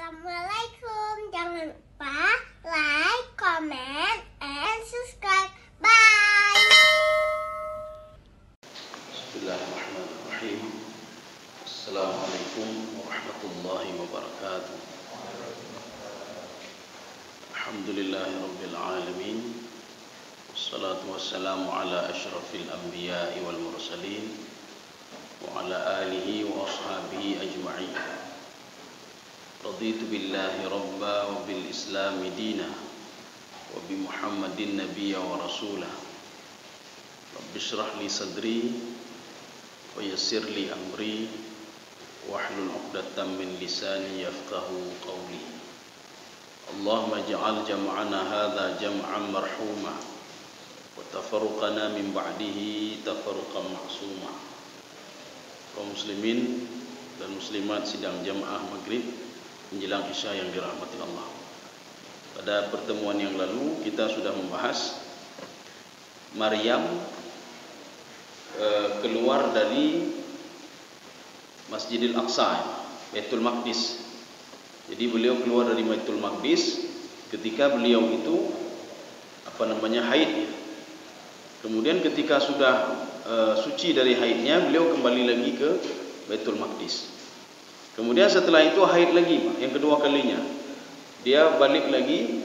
Assalamualaikum. Jangan lupa like, comment, and subscribe. Bye. Bismillahirrahmanirrahim. Assalamualaikum warahmatullahi wabarakatuh. Alhamdulillahirabbil alamin. Wassalatu wassalamu ala asyrafil anbiya'i wal mursalin wa ala alihi wa ashabihi ajma'in. Raditu billahi rabba wa bil islami dina wa bi Muhammadin nabiyya wa rasulah. Rabbi shrah li sadri wa yassir li amri wahlul 'uqdatam min lisani yafqahu qawli. Allahumma ij'al jam'ana hadza jam'an marhuma wa tafarruqana min ba'dihi tafarruqan ma'suma. Kaum muslimin dan muslimat sidang jamaah maghrib menjelang isya yang dirahmati Allah. Pada pertemuan yang lalu kita sudah membahas Maryam keluar dari Masjidil Aqsa, Baitul Maqdis. Jadi beliau keluar dari Baitul Maqdis ketika beliau itu haid. Kemudian ketika sudah suci dari haidnya, beliau kembali lagi ke Baitul Maqdis. Kemudian setelah itu haid lagi, yang kedua kalinya. Dia balik lagi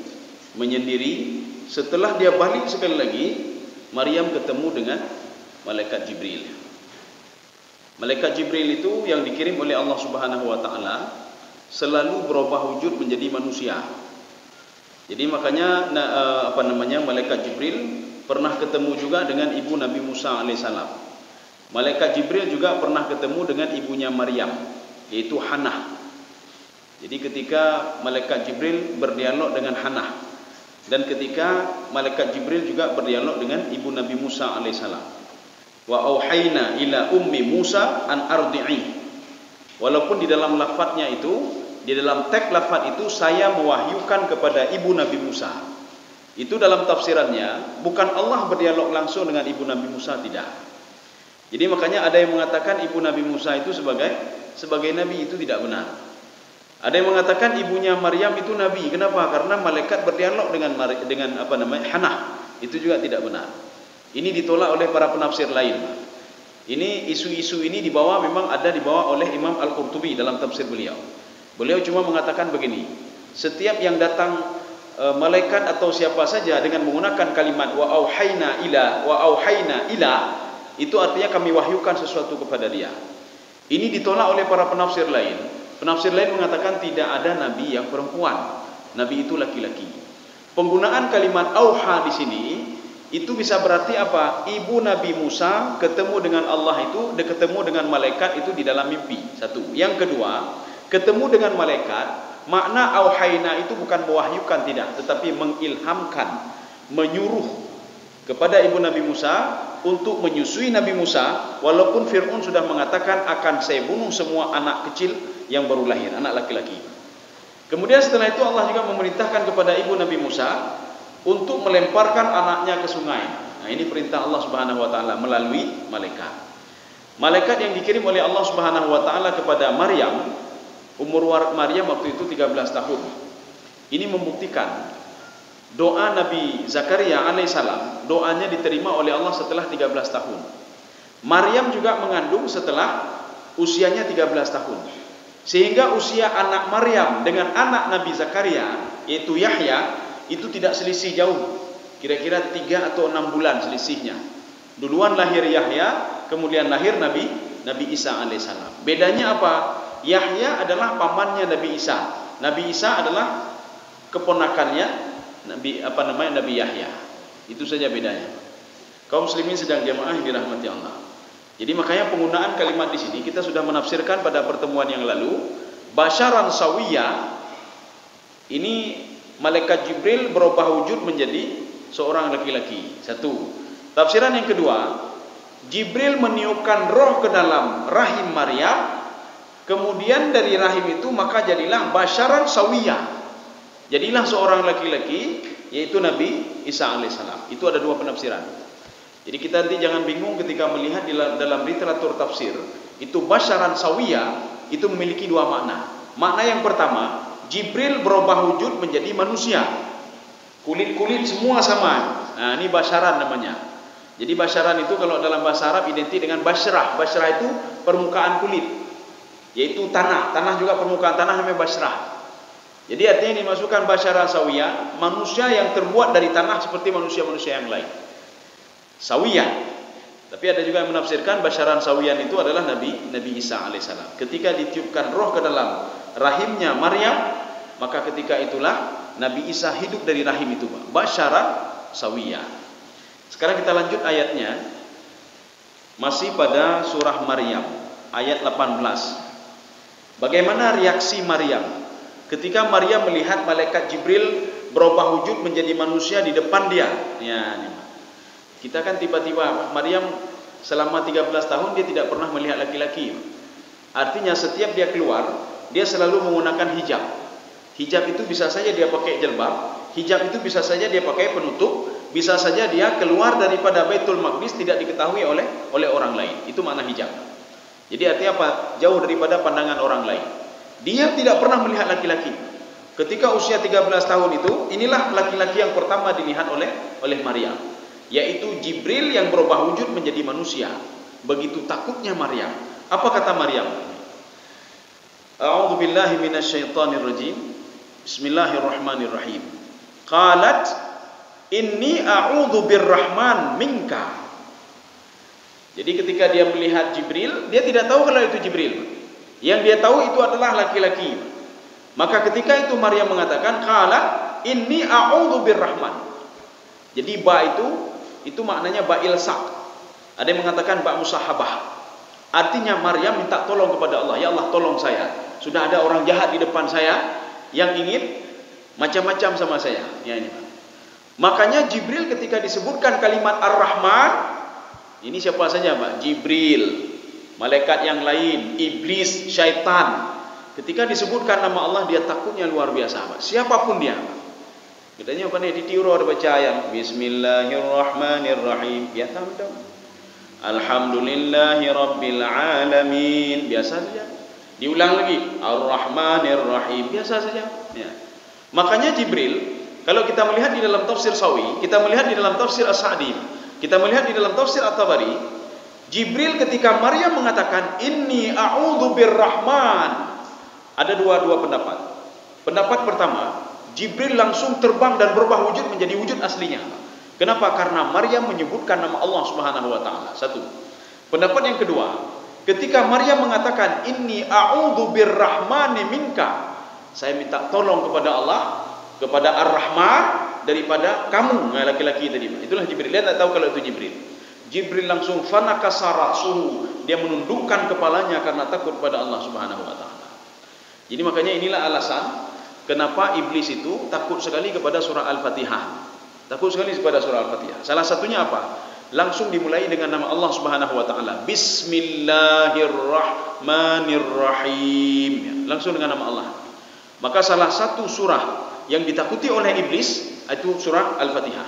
menyendiri. Setelah dia balik sekali lagi, Maryam ketemu dengan malaikat Jibril. Malaikat Jibril itu yang dikirim oleh Allah Subhanahu wa taala selalu berubah wujud menjadi manusia. Jadi makanya malaikat Jibril pernah ketemu juga dengan ibu Nabi Musa alaihissalam. Malaikat Jibril juga pernah ketemu dengan ibunya Maryam, yaitu Hannah. Jadi ketika malaikat Jibril berdialog dengan Hannah, dan ketika malaikat Jibril juga berdialog dengan ibu Nabi Musa alaihissalam. Wa auhayna ila ummi Musa an ardi'i. Walaupun di dalam lafadznya itu, di dalam teks lafadz itu, saya mewahyukan kepada ibu Nabi Musa. Itu dalam tafsirannya, bukan Allah berdialog langsung dengan ibu Nabi Musa, tidak. Jadi makanya ada yang mengatakan ibu Nabi Musa itu sebagai nabi, itu tidak benar. Ada yang mengatakan ibunya Maryam itu nabi. Kenapa? Karena malaikat berdialog dengan Hannah. Itu juga tidak benar. Ini ditolak oleh para penafsir lain. Ini isu-isu ini memang dibawa oleh Imam Al-Qurtubi dalam tafsir beliau. Beliau cuma mengatakan begini, setiap yang datang malaikat atau siapa saja dengan menggunakan kalimat wa auhayna ila, itu artinya kami wahyukan sesuatu kepada dia. Ini ditolak oleh para penafsir lain. Penafsir lain mengatakan tidak ada nabi yang perempuan. Nabi itu laki-laki. Penggunaan kalimat auha di sini itu bisa berarti apa? Ibu Nabi Musa ketemu dengan Allah itu, ketemu dengan malaikat itu di dalam mimpi. Satu. Yang kedua, ketemu dengan malaikat, makna auhayna itu bukan mewahyukan, tidak, tetapi mengilhamkan, menyuruh kepada ibu Nabi Musa untuk menyusui Nabi Musa, walaupun Fir'aun sudah mengatakan akan saya bunuh semua anak kecil yang baru lahir, anak laki-laki. Kemudian setelah itu Allah juga memerintahkan kepada ibu Nabi Musa untuk melemparkan anaknya ke sungai. Nah, ini perintah Allah Subhanahu wa taala melalui malaikat. Malaikat yang dikirim oleh Allah Subhanahu wa taala kepada Maryam, umur Maryam waktu itu 13 tahun. Ini membuktikan doa Nabi Zakaria alaihissalam, doanya diterima oleh Allah setelah 13 tahun. Maryam juga mengandung setelah usianya 13 tahun. Sehingga usia anak Maryam dengan anak Nabi Zakaria, yaitu Yahya, itu tidak selisih jauh. Kira-kira 3 atau 6 bulan selisihnya. Duluan lahir Yahya, kemudian lahir Nabi Isa alaihissalam. Bedanya apa? Yahya adalah pamannya Nabi Isa. Nabi Isa adalah keponakannya Nabi Yahya. Itu saja bedanya. Kaum muslimin sedang jamaah yang dirahmati Allah. Jadi makanya penggunaan kalimat di sini kita sudah menafsirkan pada pertemuan yang lalu. Basyaran sawiyya, ini malaikat Jibril berubah wujud menjadi seorang laki-laki. Satu. Tafsiran yang kedua, Jibril meniupkan roh ke dalam rahim Maryam. Kemudian dari rahim itu maka jadilah basyaran sawiyya. Jadilah seorang laki-laki, yaitu Nabi Isa alaihissalam. Itu ada dua penafsiran. Jadi kita nanti jangan bingung ketika melihat dalam literatur tafsir. Itu basyaran sawiyya itu memiliki dua makna. Makna yang pertama, Jibril berubah wujud menjadi manusia. Kulit-kulit semua sama. Nah, ini basyaran namanya. Jadi basyaran itu kalau dalam bahasa Arab identik dengan basyrah. Basyrah itu permukaan kulit, yaitu tanah. Tanah juga permukaan tanah namanya basyrah. Jadi artinya dimasukkan basyarah sawiyah, manusia yang terbuat dari tanah seperti manusia-manusia yang lain. Sawiyah. Tapi ada juga yang menafsirkan basyaran sawiyan itu adalah Nabi Isa alaihissalam. Ketika ditiupkan roh ke dalam rahimnya Maryam, maka ketika itulah Nabi Isa hidup dari rahim itu, basyaran sawiyah. Sekarang kita lanjut ayatnya. Masih pada surah Maryam ayat 18. Bagaimana reaksi Maryam ketika Maryam melihat malaikat Jibril berubah wujud menjadi manusia di depan dia? Ya, ini. Kita kan tiba-tiba Maryam selama 13 tahun dia tidak pernah melihat laki-laki. Artinya setiap dia keluar, dia selalu menggunakan hijab. Hijab itu bisa saja dia pakai jilbab, hijab itu bisa saja dia pakai penutup, bisa saja dia keluar daripada Baitul Maqdis tidak diketahui oleh orang lain. Itu makna hijab. Jadi artinya apa? Jauh daripada pandangan orang lain. Dia tidak pernah melihat laki-laki. Ketika usia 13 tahun itu, inilah laki-laki yang pertama dilihat oleh Maryam, yaitu Jibril yang berubah wujud menjadi manusia. Begitu takutnya Maryam. Apa kata Maryam? A'udzu billahi minasyaitonir rajim. Bismillahirrahmanirrahim. Qalat inni a'udzu birrahman minka. Jadi ketika dia melihat Jibril, dia tidak tahu kalau itu Jibril. Yang dia tahu itu adalah laki-laki. Maka ketika itu Maryam mengatakan qalat inni a'udzu birrahman. Jadi ba itu maknanya ba ilsaq. Ada yang mengatakan ba musahabah. Artinya Maryam minta tolong kepada Allah. Ya Allah, tolong saya. Sudah ada orang jahat di depan saya yang ingin macam-macam sama saya. Ya, ini. Makanya Jibril ketika disebutkan kalimat Ar-Rahman, ini siapa saja, Pak? Jibril, malaikat yang lain, iblis, syaitan. Ketika disebutkan nama Allah, dia takutnya luar biasa, Pak. Siapapun dia, Pak. Katanya apa nih? Ditiru ada baca ayat Bismillahirrahmanirrahim. Biasa betul. Alhamdulillahi Rabbil Alamin. Biasa saja. Diulang lagi Ar-Rahmanir-Rahim. Biasa saja ya. Makanya Jibril, kalau kita melihat di dalam tafsir Sawi, kita melihat di dalam tafsir As-Sa'di, kita melihat di dalam tafsir At-Tabari, Jibril ketika Maryam mengatakan inni a'udzu birrahman, ada dua pendapat. Pendapat pertama, Jibril langsung terbang dan berubah wujud menjadi wujud aslinya. Kenapa? Karena Maryam menyebutkan nama Allah Subhanahu wa taala. Satu. Pendapat yang kedua, ketika Maryam mengatakan inni a'udzu birrahmani minka, saya minta tolong kepada Allah, kepada Ar-Rahman daripada kamu, laki-laki tadi. Itulah Jibril. Dia tak tahu kalau itu Jibril. Jibril langsung fanakasara suhu, dia menundukkan kepalanya karena takut kepada Allah Subhanahu wa taala. Jadi makanya inilah alasan kenapa iblis itu takut sekali kepada surah Al-Fatihah. Takut sekali kepada surah Al-Fatihah. Salah satunya apa? Langsung dimulai dengan nama Allah Subhanahu wa taala. Bismillahirrahmanirrahim. Langsung dengan nama Allah. Maka salah satu surah yang ditakuti oleh iblis itu surah Al-Fatihah.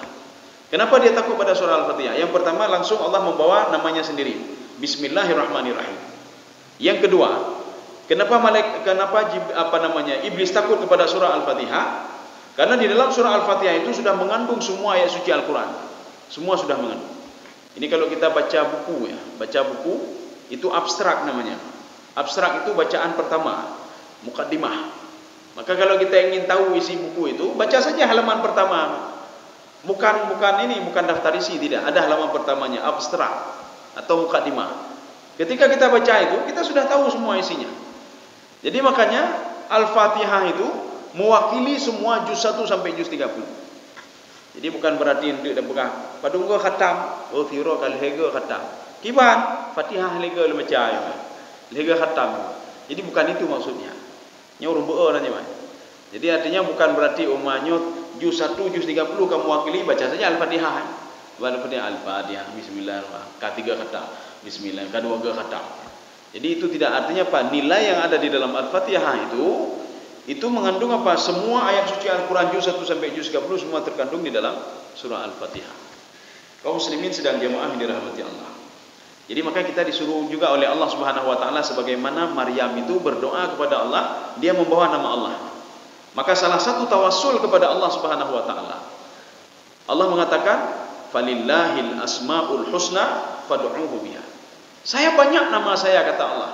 Kenapa dia takut pada surah Al-Fatihah? Yang pertama, langsung Allah membawa namanya sendiri. Bismillahirrahmanirrahim. Yang kedua, kenapa iblis takut kepada surah Al-Fatihah? Karena di dalam surah Al-Fatihah itu sudah mengandung semua ayat suci Al-Quran. Semua sudah mengandung. Ini kalau kita baca buku ya, baca buku itu abstrak namanya. Abstrak itu bacaan pertama, mukaddimah. Maka kalau kita ingin tahu isi buku itu, baca saja halaman pertama. Bukan daftar isi, tidak. Ada halaman pertamanya, abstrak atau mukaddimah. Ketika kita baca itu, kita sudah tahu semua isinya. Jadi makanya Al-Fatihah itu mewakili semua juz 1 sampai juz 30. Jadi bukan berarti untuk dah pegang padunggo khatam, oh firo kal hego khatam. Kiban Fatihah lega le macam lega khatam. Jadi bukan itu maksudnya. Nya urung beo nanya man. Jadi artinya bukan berarti umanyo juz 1 juz 30 kamu wakili baca saja Al-Fatihah. Al-Fatihah Al-Fatihah bismillahirrahmanirrahim. Ketiga khatam. Bismillah, kedua khatam. Jadi itu tidak artinya apa? Nilai yang ada di dalam Al-Fatihah itu mengandung apa? Semua ayat suci Al-Quran juz 1 sampai juz 30 semua terkandung di dalam surah Al-Fatihah. Kaum muslimin sedang jamaah yang dirahmati Allah. Jadi maka kita disuruh juga oleh Allah Subhanahu wa taala sebagaimana Maryam itu berdoa kepada Allah, dia membawa nama Allah. Maka salah satu tawassul kepada Allah Subhanahu wa taala, Allah mengatakan, "Falillahil asmaul husna fad'uuhu biha." Saya banyak nama saya, kata Allah.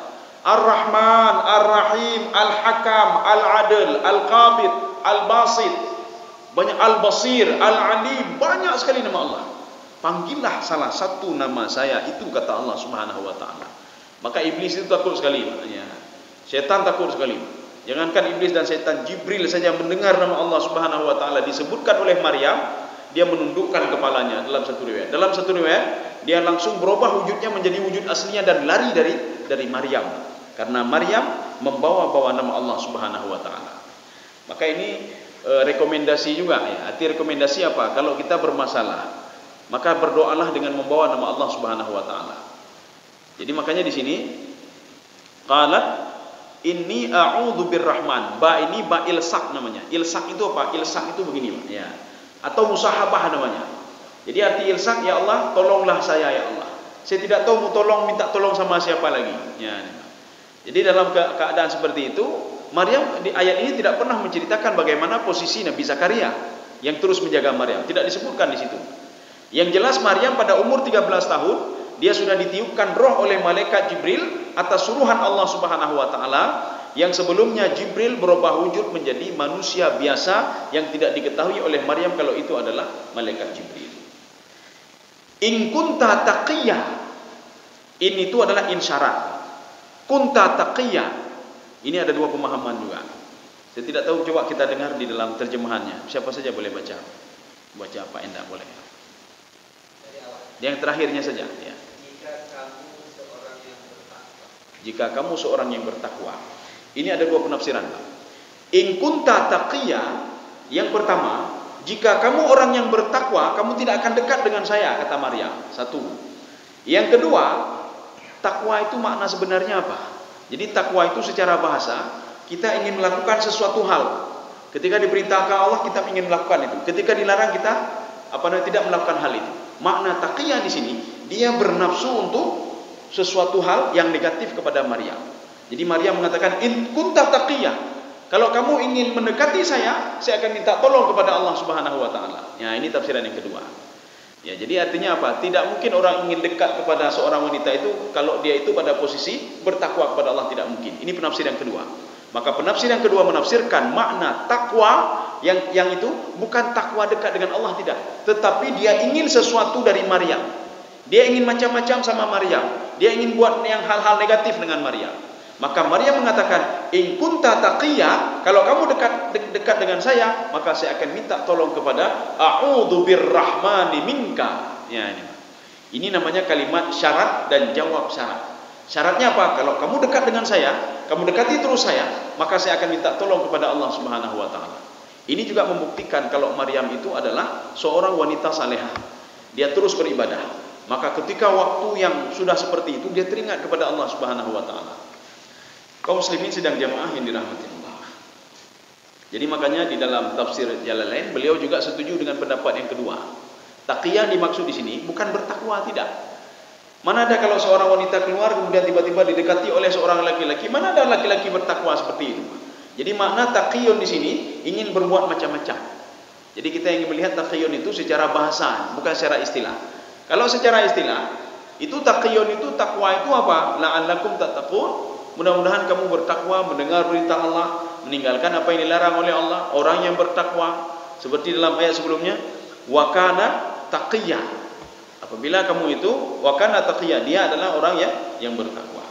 Ar-Rahman, Ar-Rahim, Al-Hakam, Al-Adil, Al-Qabid, Al-Basit. Banyak, Al-Basir, Al-Alim, banyak sekali nama Allah. Panggillah salah satu nama saya itu, kata Allah Subhanahu wa taala. Maka iblis itu takut sekali, maknanya. Syaitan takut sekali. Jangankan iblis dan syaitan, Jibril saja mendengar nama Allah Subhanahu wa taala disebutkan oleh Maryam, dia menundukkan kepalanya dalam satu riwayat. Dalam satu riwayat, dia langsung berubah wujudnya menjadi wujud aslinya dan lari dari Maryam. Karena Maryam membawa-bawa nama Allah Subhanahu wa taala. Maka ini rekomendasi juga ya. Arti rekomendasi apa? Kalau kita bermasalah, maka berdoalah dengan membawa nama Allah Subhanahu wa taala. Jadi makanya di sini qalat inni a'udzu birrahman. Ba ini ba ilsak namanya. Ilsak itu apa? Ilsak itu begini, Pak, ya. Atau musahabah namanya. Jadi arti ilsak, ya Allah, tolonglah saya ya Allah. Saya tidak tahu mau tolong, minta tolong sama siapa lagi. Ya. Jadi dalam keadaan seperti itu, Maryam di ayat ini tidak pernah menceritakan bagaimana posisi Nabi Zakaria yang terus menjaga Maryam. Tidak disebutkan di situ. Yang jelas Maryam pada umur 13 tahun, dia sudah ditiupkan roh oleh malaikat Jibril atas suruhan Allah Subhanahu wa taala, yang sebelumnya Jibril berubah wujud menjadi manusia biasa yang tidak diketahui oleh Maryam kalau itu adalah malaikat Jibril. In kunta taqiyya, ini itu adalah insyarat. Kunta taqiyya, ini ada dua pemahaman juga. Saya tidak tahu, coba kita dengar di dalam terjemahannya. Siapa saja boleh baca. Baca apa enggak boleh. Yang terakhirnya saja ya. Jika kamu seorang yang bertakwa. Ini ada dua penafsiran. In kunta taqiyya, yang pertama, jika kamu orang yang bertakwa, kamu tidak akan dekat dengan saya, kata Maryam. Satu. Yang kedua, takwa itu makna sebenarnya apa? Jadi takwa itu secara bahasa, kita ingin melakukan sesuatu hal. Ketika diperintahkan Allah, kita ingin melakukan itu. Ketika dilarang, kita tidak melakukan hal itu. Makna taqiyya di sini, dia bernafsu untuk sesuatu hal yang negatif kepada Maryam. Jadi Maryam mengatakan, in kunta taqiyya, kalau kamu ingin mendekati saya akan minta tolong kepada Allah Subhanahu wa taala. Ya, ini tafsiran yang kedua. Ya, jadi artinya apa? Tidak mungkin orang ingin dekat kepada seorang wanita itu kalau dia itu pada posisi bertakwa kepada Allah, tidak mungkin. Ini penafsiran yang kedua. Maka penafsir yang kedua menafsirkan makna takwa yang itu bukan takwa dekat dengan Allah, tidak, tetapi dia ingin sesuatu dari Maryam. Dia ingin macam-macam sama Maryam. Dia ingin buat yang hal-hal negatif dengan Maryam. Maka Maryam mengatakan, in kunta taqiyya, kalau kamu dekat dengan saya, maka saya akan minta tolong kepada a'udzu birrahmani minka. Ya, ini namanya kalimat syarat dan jawab syarat. Syaratnya apa? Kalau kamu dekat dengan saya, kamu dekati terus saya, maka saya akan minta tolong kepada Allah Subhanahu wa taala. Ini juga membuktikan kalau Maryam itu adalah seorang wanita salehah. Dia terus beribadah. Maka ketika waktu yang sudah seperti itu, dia teringat kepada Allah Subhanahu wa taala. Kaum muslimin sedang jamaah yang dirahmati Allah. Jadi makanya di dalam tafsir Jalalain, beliau juga setuju dengan pendapat yang kedua. Taqiyya dimaksud di sini bukan bertakwa, tidak. Mana ada kalau seorang wanita keluar kemudian tiba-tiba didekati oleh seorang laki-laki? Mana ada laki-laki bertakwa seperti itu? Jadi makna taqiyun di sini ingin berbuat macam-macam. Jadi kita ingin melihat taqiyun itu secara bahasa, bukan secara istilah. Kalau secara istilah, itu taqiyun itu, takwa itu apa? La'allakum tattaqun. Mudah-mudahan kamu bertakwa, mendengar perintah Allah, meninggalkan apa yang dilarang oleh Allah. Orang yang bertakwa, seperti dalam ayat sebelumnya, wa kana taqiyya. Apabila kamu itu wa kana taqiyya, dia adalah orang yang bertakwa.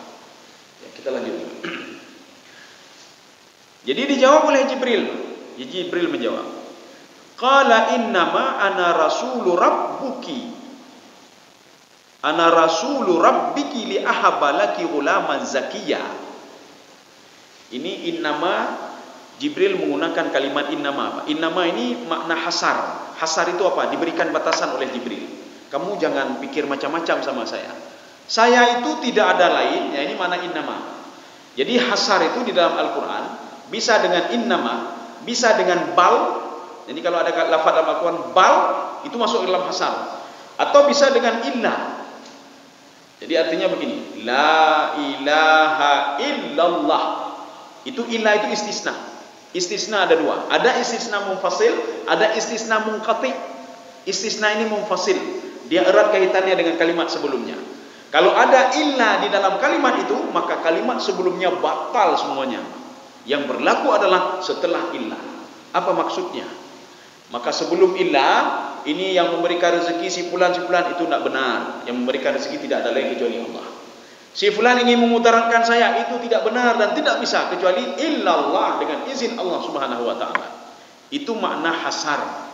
Ya, kita lanjut. Jadi dijawab oleh Jibril. Jibril menjawab, qala innama ana rasulu rabbuki. Ana rasulu rabbiki li ahabalaki ghulaman zakiyya. Ini innama, Jibril menggunakan kalimat innama. Innama ini makna hasar. Hasar itu apa? Diberikan batasan oleh Jibril. Kamu jangan pikir macam-macam sama saya. Saya itu tidak ada lain. Ya, ini makna innama. Jadi hasar itu di dalam Al-Quran bisa dengan innama, bisa dengan bal. Jadi kalau ada lafaz dalam Al-Quran bal, itu masuk dalam hasar. Atau bisa dengan illa. Jadi artinya begini, la ilaha illallah. Itu illa itu istisna. Istisna ada dua. Ada istisna munfasil, ada istisna munqati. Istisna ini munfasil. Dia erat kaitannya dengan kalimat sebelumnya. Kalau ada illa di dalam kalimat itu, maka kalimat sebelumnya batal semuanya. Yang berlaku adalah setelah illa. Apa maksudnya? Maka sebelum illa, ini yang memberikan rezeki si fulan itu tidak benar. Yang memberikan rezeki tidak ada lain kecuali Allah. Si fulan ingin memutarakan saya, itu tidak benar dan tidak bisa kecuali illallah, dengan izin Allah Subhanahu wa taala. Itu makna hasar.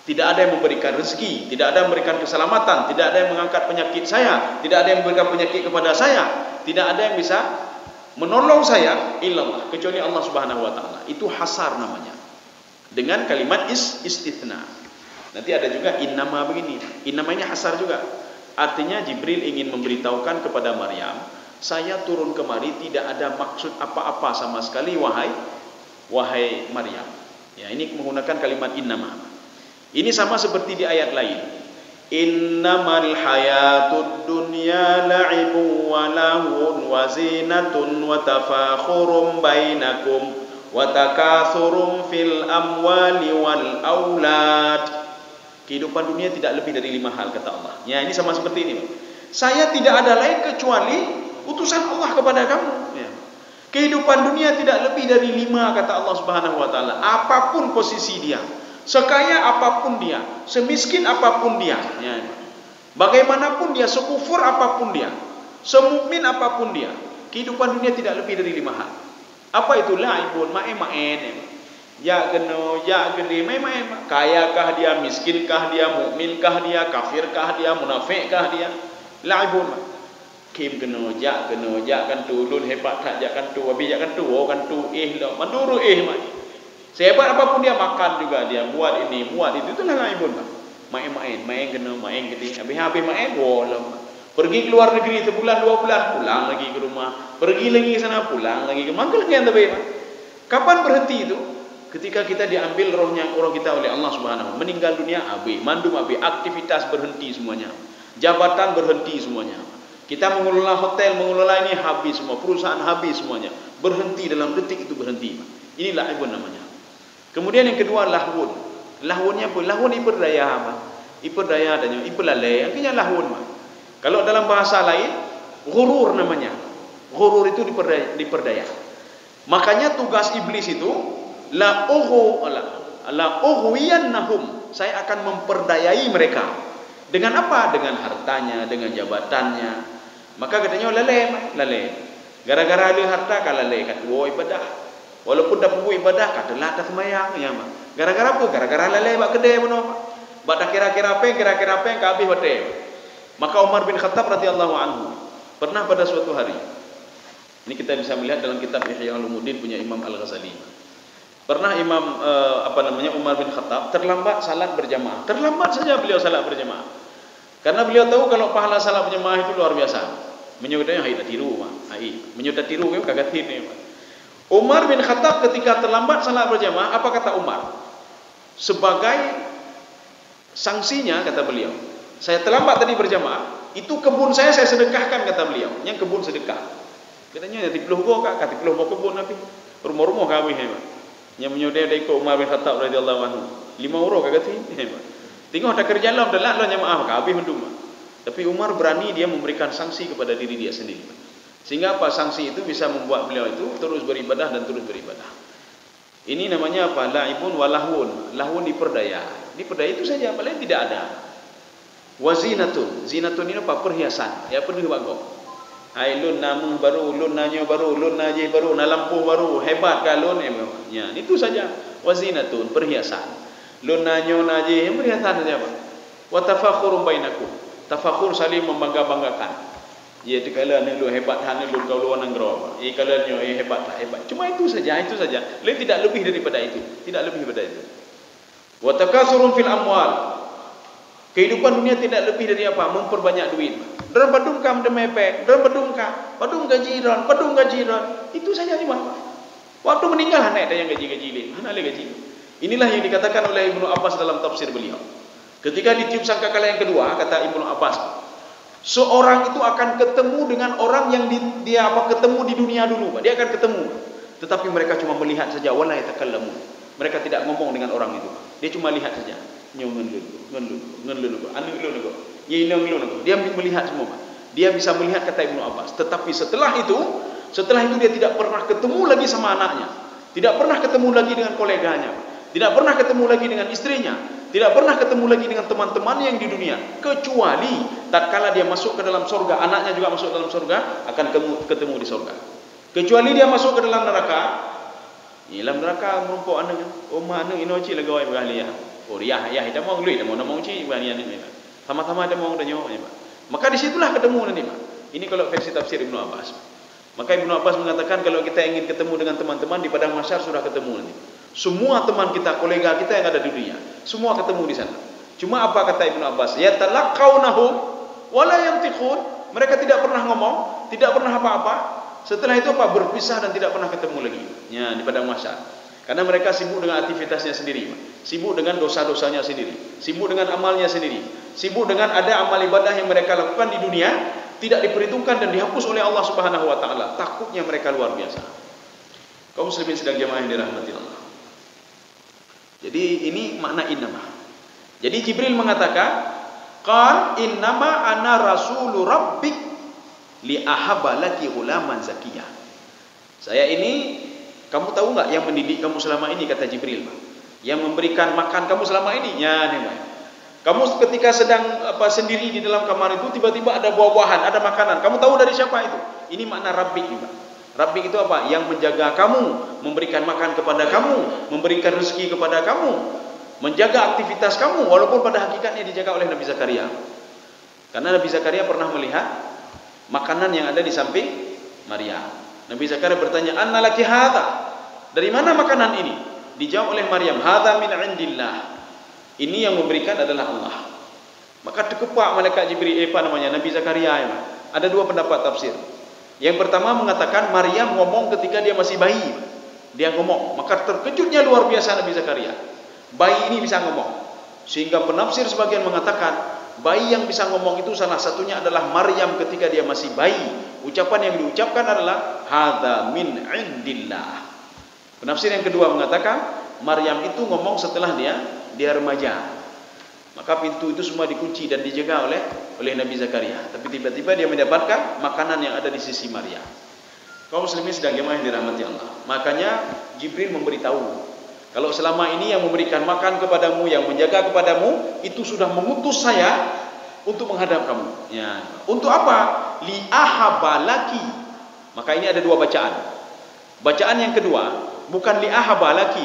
Tidak ada yang memberikan rezeki, tidak ada yang memberikan keselamatan, tidak ada yang mengangkat penyakit saya, tidak ada yang memberikan penyakit kepada saya, tidak ada yang bisa menolong saya illallah, kecuali Allah Subhanahu wa taala. Itu hasar namanya. Dengan kalimat istithna. Nanti ada juga innama begini. Innama ini hasar juga. Artinya Jibril ingin memberitahukan kepada Maryam, saya turun kemari tidak ada maksud apa-apa sama sekali wahai Maryam. Ya, ini menggunakan kalimat innama. Ini sama seperti di ayat lain. Innamal hayatud dunya la'ibun wa lahun wa zinatun wa tafakhurum bainakum wa takathurum fil amwali wal aulad. Kehidupan dunia tidak lebih dari 5 hal, kata Allah. Ya, ini sama seperti ini. Saya tidak ada lain kecuali utusan Allah kepada kamu. Ya. Kehidupan dunia tidak lebih dari 5, kata Allah Subhanahu wa taala. Apapun posisi dia, sekaya apapun dia, semiskin apapun dia, ya. Bagaimanapun dia, sekufur apapun dia, semukmin apapun dia, kehidupan dunia tidak lebih dari 5 hal. Apa itu? La'ibun, main-main. Ya geno, ya gede, main-main. Kayakah dia, miskinkah dia, mukminkah dia, kafirkah dia, munafikkah dia? La'ibun. Kim geno, ja kan tu, lun hebat tak ja kan tu, abi ja kan tu, oh kan tu, lo, manduru mak. Sehebat apapun dia, makan juga dia, buat ini, buat itu, itulah la'ibun. Main geno, main gede, habis main, bolong. Pergi keluar negeri sebulan 2 bulan, pulang lagi ke rumah. Pergi lagi ke sana, pulang lagi ke mangkel lagi yang terbaik. Kapan berhenti itu? Ketika kita diambil rohnya roh kita oleh Allah Subhanahu. Meninggal dunia habis, mandum habis, aktivitas berhenti semuanya. Jabatan berhenti semuanya. Kita mengelola hotel, mengelola ini habis semua, perusahaan habis semuanya. Berhenti dalam detik itu berhenti. Inilah ibun namanya. Kemudian yang kedua lahun. Lahunnya apa? Lahun iperdaya apa? Iperdaya adanya, iperlalai. Artinya lahun. Kalau dalam bahasa lain, ghurur namanya. Ghurur itu diperdaya. Makanya tugas iblis itu la ughwiyannahum, saya akan memperdayai mereka. Dengan apa? Dengan hartanya, dengan jabatannya. Maka katanya lalai. Gara-gara ada harta kan lalai, kata ibadah. Walaupun dah pergi ibadah, kata lah tak semayang ya mak. Gara-gara apa? Gara-gara lalai bak kedai mana? Bak tak kira-kira apa yang habis hotel. Maka Umar bin Khattab radhiyallahu anhu pernah pada suatu hari. Ini kita bisa melihat dalam kitab Ihya Ulumuddin punya Imam Al-Ghazali. Pernah Umar bin Khattab terlambat salat berjamaah. Terlambat saja beliau salat berjamaah. Karena beliau tahu kalau pahala salat berjamaah itu luar biasa. Menyudahnya hai tak tiru, menyudah tiru ke kagak tin. Umar bin Khattab ketika terlambat salat berjamaah, apa kata Umar? Sebagai sanksinya kata beliau, saya terlambat tadi berjamaah, itu kebun saya sedekahkan kata beliau. Yang kebun sedekah. Katanya ya 30 go kak, 30 go kebun tapi rumah-rumah kami hebat. Yang menyudah dari Umar bin Khattab radhiyallahu anhu 5 euro kagak tin. Tengok tak kerja lah dah lah jemaah habis mendum. Tapi Umar berani dia memberikan sanksi kepada diri dia sendiri. Sehingga apa? Sanksi itu bisa membuat beliau itu terus beribadah dan terus beribadah. Ini namanya apa? La'ibun walahun. Lahun diperdaya. Diperdaya itu saja, paling tidak ada. Wazinatun. Zinatun ini apa? Perhiasan. Ya penuh bagus. Hai lun namu baru, lun nanyo baru, lun naji baru, na lampu baru, hebat kan lun ya, itu saja. Wazinatun, perhiasan. Lun nanyo naji, perhiasan saja apa? Wa tafakhurum bainakum. Tafakhur saling membangga-banggakan. Ya itu kalau lu hebat hanya lu kau luar nangro. Kalau nyo hebat tak hebat. Cuma itu saja. Lain tidak lebih daripada itu. Tidak lebih daripada itu. Wa takatsurun fil amwal. Kehidupan dunia tidak lebih dari apa? Memperbanyak duit. Dalam badungkam demepek, dalam badung gajiran. Itu saja ni Pak. Waktu meninggal anak ada yang gaji-gaji, anak ada gaji. Inilah yang dikatakan oleh Ibnu Abbas dalam tafsir beliau. Ketika ditiup sangkakala yang kedua, kata Ibnu Abbas, seorang itu akan ketemu dengan orang yang dia ketemu di dunia dulu, Pak. Dia akan ketemu. tetapi mereka cuma melihat saja, wala yatakallamun. Mereka tidak ngomong dengan orang itu. Dia cuma lihat saja. Dia melihat semua. Dia bisa melihat, kata Ibnu Abbas. Tetapi setelah itu dia tidak pernah ketemu lagi sama anaknya, tidak pernah ketemu lagi dengan koleganya, tidak pernah ketemu lagi dengan istrinya, tidak pernah ketemu lagi dengan teman-temannya yang di dunia, kecuali tatkala dia masuk ke dalam surga, anaknya juga masuk dalam surga, akan ketemu di surga. Kecuali dia masuk ke dalam neraka, dalam neraka merumpuk anak, anak ini cik lagawai berahliah. Oh ya, kita mau ngeluit, mau cik berahliah ni, sama-sama ada mau danyo. Maka disitulah ketemu nanti. Ini kalau versi tafsir Ibnu Abbas. Maka Ibnu Abbas mengatakan kalau kita ingin ketemu dengan teman-teman di padang mahsyar sudah ketemu nanti. Semua teman kita, kolega kita yang ada di dunia, semua ketemu di sana. Cuma apa kata Ibnu Abbas? Ya talaqawnahum wala yantiqun. Mereka tidak pernah ngomong, tidak pernah apa-apa. Setelah itu apa? Berpisah dan tidak pernah ketemu lagi. Ya, di padang mahsyar. Karena mereka sibuk dengan aktivitasnya sendiri, sibuk dengan dosa-dosanya sendiri, sibuk dengan amalnya sendiri, sibuk dengan ada amal ibadah yang mereka lakukan di dunia tidak diperhitungkan dan dihapus oleh Allah Subhanahu wa taala. Takutnya mereka luar biasa. Kaum muslimin sedang jemaah yang dirahmati Allah. Jadi ini makna innama. Jadi Jibril mengatakan, "Qal innama ana rasulu rabbik li ahaba laki ghulaman zakiyah." Saya ini, kamu tahu enggak yang mendidik kamu selama ini, kata Jibril, yang memberikan makan kamu selama ini? Ya, nih, kamu ketika sedang sendiri di dalam kamar itu, tiba-tiba ada buah-buahan, ada makanan. Kamu tahu dari siapa itu? Ini makna rabbik juga. Rabbik itu apa? Yang menjaga kamu, memberikan makan kepada kamu, memberikan rezeki kepada kamu, menjaga aktivitas kamu, walaupun pada hakikatnya dijaga oleh Nabi Zakaria. Karena Nabi Zakaria pernah melihat makanan yang ada di samping Maryam. Nabi Zakaria bertanya, "Anna laki hadza?" Dari mana makanan ini? Dijawab oleh Maryam, "Hadza min indillah." Ini yang memberikan adalah Allah. Maka terkepak malaikat Jibril, Nabi Zakaria. Ada dua pendapat tafsir. Yang pertama mengatakan Maryam ngomong ketika dia masih bayi. Dia ngomong. Maka terkejutnya luar biasa Nabi Zakaria. Bayi ini bisa ngomong. Sehingga penafsir sebagian mengatakan bayi yang bisa ngomong itu salah satunya adalah Maryam ketika dia masih bayi. Ucapan yang diucapkan adalah hadza min indillah. Penafsir yang kedua mengatakan Maryam itu ngomong setelah dia remaja. Maka pintu itu semua dikunci dan dijaga oleh Nabi Zakaria. Tapi tiba-tiba dia mendapatkan makanan yang ada di sisi Maryam. Kaum muslimin sedang jemaah yang dirahmati Allah. Makanya Jibril memberitahu, kalau selama ini yang memberikan makan kepadamu, yang menjaga kepadamu, itu sudah mengutus saya untuk menghadap kamu. Ya. Untuk apa? Li'ahabalaki. Maka ini ada dua bacaan. Bacaan yang kedua bukan li'ahabalaki,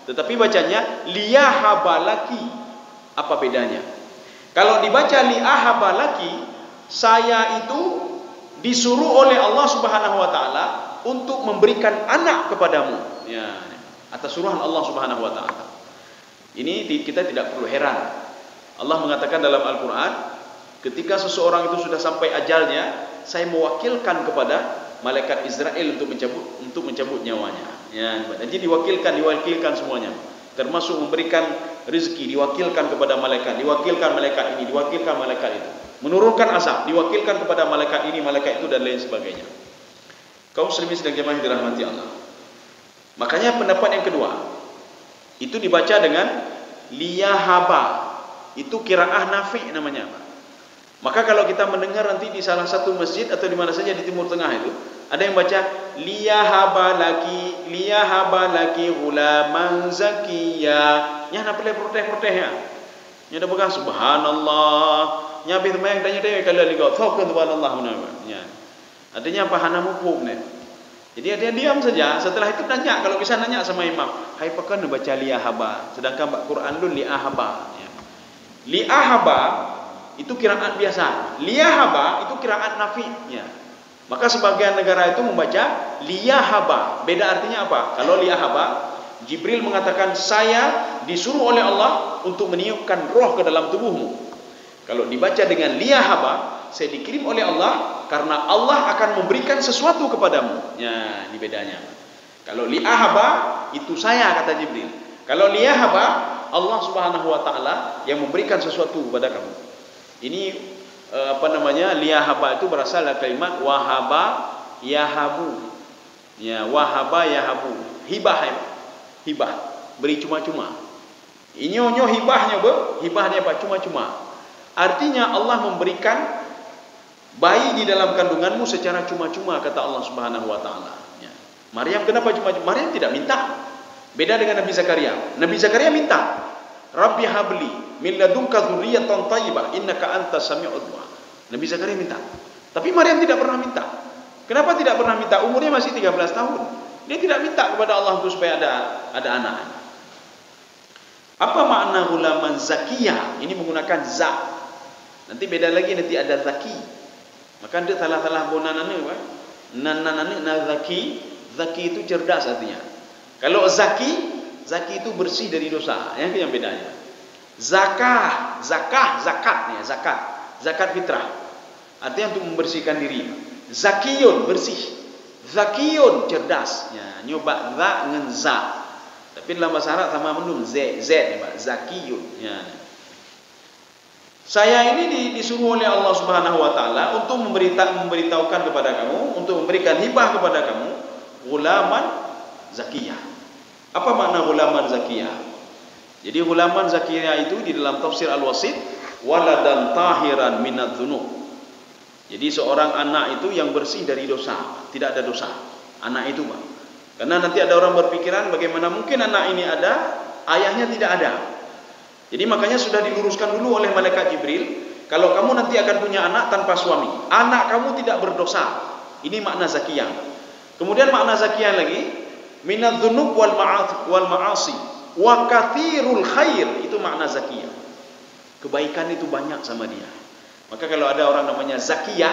tetapi bacanya liyahabalaki. Apa bedanya? Kalau dibaca li'ahabalaki, saya itu disuruh oleh Allah Subhanahu wa taala untuk memberikan anak kepadamu. Ya, atas suruhan Allah Subhanahu wa taala. Ini kita tidak perlu heran. Allah mengatakan dalam Al-Qur'an, ketika seseorang itu sudah sampai ajalnya, saya mewakilkan kepada malaikat Israel untuk mencabut nyawanya. Ya, jadi diwakilkan semuanya. Termasuk memberikan rezeki diwakilkan kepada malaikat, diwakilkan malaikat ini, diwakilkan malaikat itu. Menurunkan azab diwakilkan kepada malaikat ini, malaikat itu dan lain sebagainya. Kaum muslimin sedang jemaah yang dirahmati Allah. Makanya pendapat yang kedua itu dibaca dengan liyahaba. Itu qiraah Nafi' namanya. Maka kalau kita mendengar nanti di salah satu masjid atau di mana saja di Timur Tengah itu, ada yang baca liyahabalaki ghulaman zakiyah. Nya nak boleh proteh ya. Nya dah pegang subhanallah. Nya habis mayang tanya dia kalau lihat thok subhanallah nya. Artinya apa hanamu pun ni. Jadi dia diam saja. Setelah itu tanya, kalau bisa nanya sama imam, "Hai pakan baca liyahaba." Sedangkan Quran lu liahaba ya. Liahaba itu qiraat biasa. Liyahaba itu qiraat nafi ya. Maka sebagian negara itu membaca liyahaba. Beda artinya apa? Kalau liyahaba, Jibril mengatakan saya disuruh oleh Allah untuk meniupkan roh ke dalam tubuhmu. Kalau dibaca dengan liyahaba, saya dikirim oleh Allah karena Allah akan memberikan sesuatu kepadamu. Ya, ini bedanya. Kalau liyahaba itu saya, kata Jibril. Kalau liyahaba, Allah Subhanahu wa taala yang memberikan sesuatu kepada kamu. Ini liyahaba itu berasal dari kalimat wahaba yahabu. Ya, wahaba yahabu. Hibah, hibah, beri cuma-cuma. Inyo hibahnya hibahnya apa? Cuma-cuma. Artinya Allah memberikan bayi di dalam kandunganmu secara cuma-cuma, kata Allah Subhanahu wa taala. Ya. Maryam kenapa cuma-cuma? Maryam tidak minta. Beda dengan Nabi Zakaria. Nabi Zakaria minta. Rabbi habli min ladunka dzurriyyatan thayyibah innaka antas sami'ud du'a. Nabi Zakaria minta. Tapi Maryam tidak pernah minta. Kenapa tidak pernah minta? Umurnya masih 13 tahun. Dia tidak minta kepada Allah supaya ada anak. Apa makna gulaman zakiyah? Ini menggunakan za. Nanti beda lagi, nanti ada zaki. Maka dia salah-salah bonanane apa? Nananane na zaki. Zaki itu cerdas artinya. Kalau zaki itu bersih dari dosa. Yang bedanya. Zakat fitrah. Artinya untuk membersihkan diri. Zakiyun bersih. Zakiyun cerdas. Ya, nyoba za dengan za. Tapi dalam bahasa Arab sama menum z ya, Pak. Zakiyun. Ya. Saya ini disuruh oleh Allah Subhanahu wa taala untuk memberitahukan kepada kamu, untuk memberikan hibah kepada kamu, gulaman zakiyah. Apa makna gulaman zakiyah? Jadi gulaman zakiyah itu di dalam tafsir Al-Wasit, waladan tahiran minadz dzunub. Jadi seorang anak itu yang bersih dari dosa, tidak ada dosa. Anak itu, Pak. Karena nanti ada orang berpikiran bagaimana mungkin anak ini ada, ayahnya tidak ada. Jadi makanya sudah diluruskan dulu oleh malaikat Jibril, kalau kamu nanti akan punya anak tanpa suami, anak kamu tidak berdosa. Ini makna zakiyah. Kemudian makna zakiyah lagi, minadz dzunub wal ma'asi wa katsirul khair, itu makna zakiyah. Kebaikan itu banyak sama dia. Maka kalau ada orang namanya zakiyah,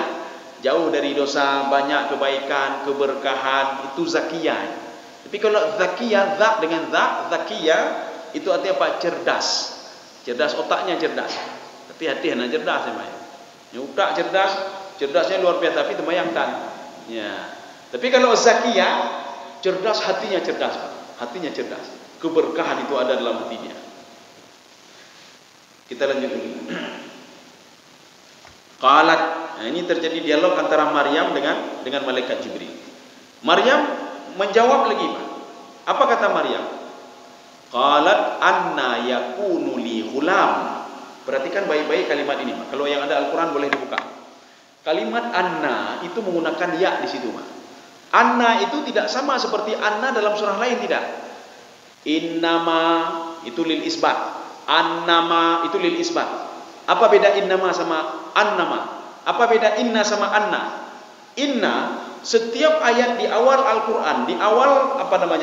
jauh dari dosa, banyak kebaikan, keberkahan, itu zakiyah. Tapi kalau zakiyah, za dengan zakiyah, itu artinya apa? Cerdas. Cerdas, otaknya cerdas. Tapi hati hanya cerdas ya, Pak. Otak cerdas, cerdasnya luar biasa, tapi terbayangkan. Ya. Tapi kalau zakiyah, cerdas, hatinya cerdas, Pak. Hatinya cerdas. Keberkahan itu ada dalam hatinya. Kita lanjut dulu. Qalat, nah ini terjadi dialog antara Maryam dengan malaikat Jibril. Maryam menjawab lagi, Pak. Apa kata Maryam? Qalat anna yakunu li ghulam. Perhatikan baik-baik kalimat ini, Pak. Kalau yang ada Al-Qur'an boleh dibuka. Kalimat anna itu menggunakan ya di situ, Pak. Anna itu tidak sama seperti anna dalam surah lain, tidak. Innama itu lil isbat. Annama itu lil isbat. Apa beda innama sama annama? Apa beda inna sama anna? Inna, setiap ayat di awal Al-Quran, di awal